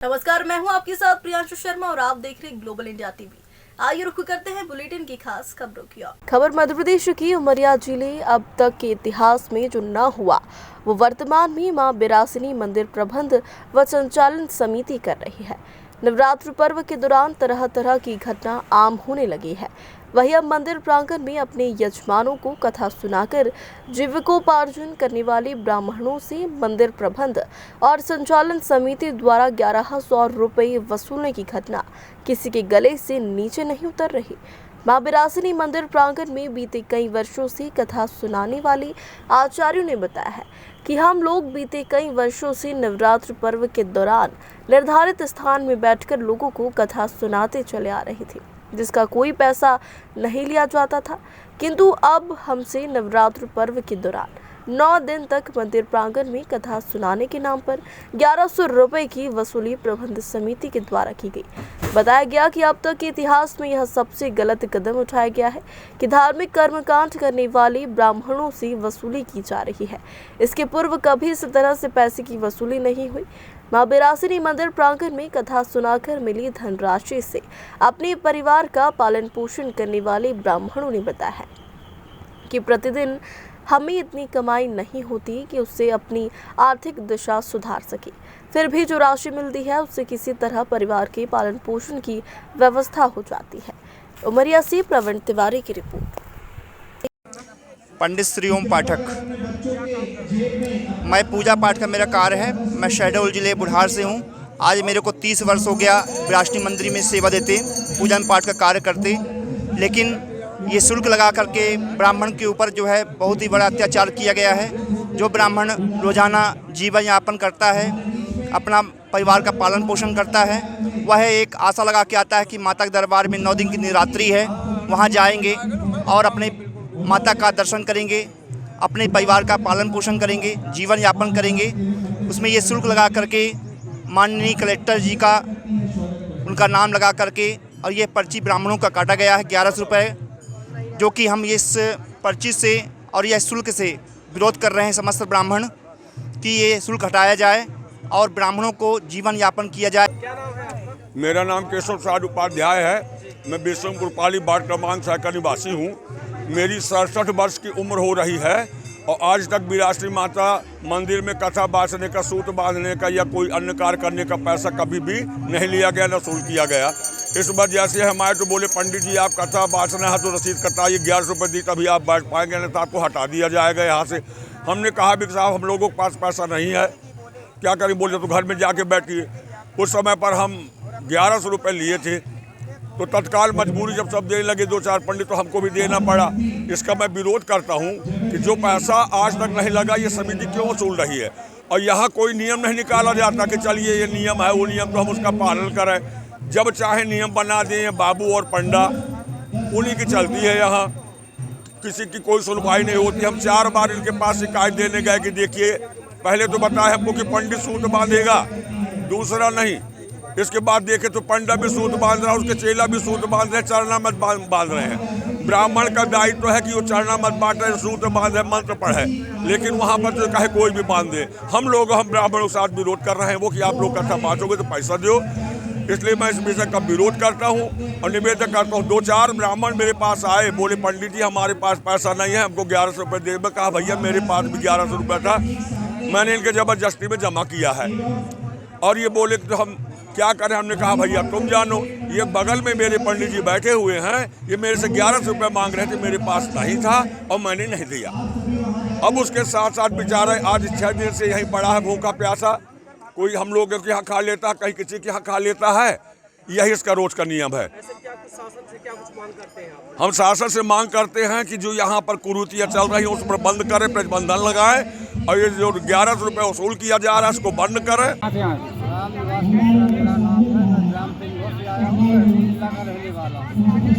नमस्कार, मैं हूं आपके साथ प्रियांशु शर्मा और आप देख रहे हैं ग्लोबल इंडिया टीवी। आइए रुख करते हैं बुलेटिन की खास खबरों की ओर। खबर मध्य प्रदेश की उमरिया जिले अब तक के इतिहास में जो न हुआ वो वर्तमान में मां बिरासिनी मंदिर प्रबंध व संचालन समिति कर रही है। नवरात्र पर्व के दौरान तरह तरह की घटना आम होने लगी है। वहीं अब मंदिर प्रांगण में अपने यजमानों को कथा सुनाकर जीविकोपार्जन करने वाले ब्राह्मणों से मंदिर प्रबंध और संचालन समिति द्वारा 1100 रुपये वसूलने की घटना किसी के गले से नीचे नहीं उतर रही। मां बिरासिनी मंदिर प्रांगण में बीते कई वर्षों से कथा सुनाने वाले आचार्यों ने बताया है कि हम लोग बीते कई वर्षों से नवरात्र पर्व के दौरान निर्धारित स्थान में बैठकर लोगों को कथा सुनाते चले आ रहे थे, जिसका कोई पैसा नहीं लिया जाता था। किंतु अब हमसे नवरात्र पर्व के दौरान 9 दिन तक मंदिर प्रांगण में कथा सुनाने के नाम पर 1100 रुपये की वसूली प्रबंध समिति के द्वारा की गई। बताया गया कि अब तक के इतिहास में यह सबसे गलत कदम उठाया गया है कि धार्मिक कर्मकांड करने वाले ब्राह्मणों से वसूली की जा रही है। इसके पूर्व कभी इस तरह से पैसे की वसूली नहीं हुई। मां बिरासिनी मंदिर प्रांगण में कथा सुनाकर मिली धनराशि से अपने परिवार का पालन पोषण करने वाले ब्राह्मणों ने बताया है कि प्रतिदिन हमें इतनी कमाई नहीं होती कि उससे अपनी आर्थिक दशा सुधार सके। फिर भी जो राशि मिलती है उससे किसी तरह परिवार के पालन पोषण की व्यवस्था हो जाती है। उमरिया से प्रवीण तिवारी की रिपोर्ट। पंडित श्री ओम पाठक। मैं पूजा पाठ का मेरा कार्य है। मैं शहडोल जिले बुढ़ार से हूँ। आज मेरे को 30 वर्ष हो गया बिरासिनी मंदिर में सेवा देते, पूजा पाठ का कार्य करते। लेकिन ये शुल्क लगा करके ब्राह्मण के ऊपर जो है बहुत ही बड़ा अत्याचार किया गया है। जो ब्राह्मण रोजाना जीवन यापन करता है, अपना परिवार का पालन पोषण करता है, वह एक आशा लगा के आता है कि माता के दरबार में 9 दिन की नवरात्रि है, वहाँ जाएंगे और अपने माता का दर्शन करेंगे, अपने परिवार का पालन पोषण करेंगे, जीवन यापन करेंगे। उसमें ये शुल्क लगा करके माननीय कलेक्टर जी का उनका नाम लगा करके और ये पर्ची ब्राह्मणों का काटा गया है 1100 रुपये, जो कि हम इस पर्ची से और यह शुल्क से विरोध कर रहे हैं समस्त ब्राह्मण कि ये शुल्क हटाया जाए और ब्राह्मणों को जीवन यापन किया जाए। मेरा नाम केशव प्रसाद उपाध्याय है। मैं विश्वमपुर पाली वार्ड क्रमांक 6 का निवासी हूँ। मेरी 67 वर्ष की उम्र हो रही है और आज तक बिरासिनी माता मंदिर में कथा बाँचने का, सूत बांधने का या कोई अन्य कार्य करने का पैसा कभी भी नहीं लिया गया, न वसूल किया गया। इस वजह से हमारे तो बोले पंडित जी आप कथा बाँचना है तो रसीद कटाइए, 1100 रुपये दी तभी आप बैठ पाएंगे, नहीं तो आपको हटा दिया जाएगा यहाँ से। हमने कहा भी साहब हम लोगों के पास पैसा नहीं है, क्या करें। बोले तो घर में जाके बैठिए। उस समय पर हम 1100 रुपये लिए थे तो तत्काल मजबूरी जब सब देने लगे 2-4 पंडित तो हमको भी देना पड़ा। इसका मैं विरोध करता हूँ कि जो पैसा आज तक नहीं लगा ये समिति क्यों वसूल रही है। और यहाँ कोई नियम नहीं निकाला जाता कि चलिए ये नियम है, वो नियम तो हम उसका पालन करें। जब चाहे नियम बना दें बाबू और पंडा, उन्हीं की चलती है। यहाँ किसी की कोई सुनवाई नहीं होती। हम 4 बार इनके पास शिकायत देने गए कि देखिए पहले तो बताया हमको कि पंडित सूत बांधेगा, दूसरा नहीं। इसके बाद देखे तो पंडा भी सूत बांध रहा है, उसके चेला भी सूत बांध रहे हैं, चरना मत बांध रहे हैं। ब्राह्मण का दायित्व तो है कि वो चरना मत बांटे, सूत बांधे, मंत्र पढ़े, लेकिन वहाँ पर तो कहे कोई भी बांध दे। हम ब्राह्मणों के साथ विरोध कर रहे हैं वो कि आप लोग कथा बाँचोगे तो पैसा दो। इसलिए मैं इस विषय का विरोध करता हूँ और निवेदन करता हूँ। 2-4 ब्राह्मण मेरे पास आए, बोले पंडित जी हमारे पास पैसा नहीं है, हमको 1100 रुपये दे। मैं कहा भैया मेरे पास भी 1100 रुपये था, मैंने इनके ज़बरदस्ती में जमा किया है। और ये बोले तो हम क्या करें। हमने कहा भैया तुम जानो। ये बगल में मेरे पंडित जी बैठे हुए हैं, ये मेरे से 1100 रुपये मांग रहे थे, मेरे पास नहीं था और मैंने नहीं दिया। अब उसके साथ साथ बेचारा आज 6 दिन से यहीं पड़ा है भूखा प्यासा। कोई हम लोग के यहाँ खा लेता है, कहीं किसी के यहाँ खा लेता है। यही इसका रोज का नियम है। हम शासन से मांग करते हैं कि जो यहाँ पर कुरीतियाँ चल रही हैं उस पर बंद करें, प्रतिबंधन लगाए और ये जो 1100 रुपये वसूल किया जा रहा है इसको बंद करें।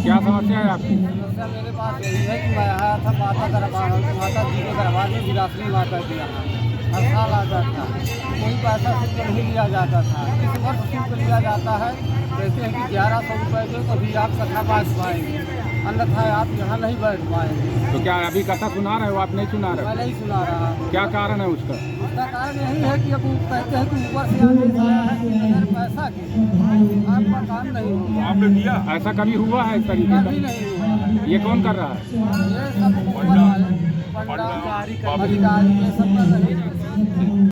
क्या समस्या है आपकी? समस्या मेरे पास यही है कि मैं आया था माता जी के दरबार में बिरासिनी माता के यहाँ हर साल आता था। कोई पैसा शुल्क नहीं लिया जाता था। इस वर्ष शुल्क लिया जाता है, कहते हैं कि 1100 रुपये दो तभी आप कथा बाँच पाएंगे, अन्यथा आप यहाँ नहीं बैठ पाएंगे। तो क्या अभी कथा सुना रहे हो, आप नहीं सुना रहे? मैं नहीं सुना रहा। क्या कारण है उसका? उसका कारण यही है कि अब वो कहते हैं कि ऊपर से आदेश आया है कि बगैर पैसा के आपका काम नहीं होगा। आपने दिया? ऐसा कभी हुआ है इस तरीके कभी का? नहीं हुआ है। ये कौन कर रहा है? ये सब ऊपर वाले पंडा अधिकारी ये सब कर रहे हैं।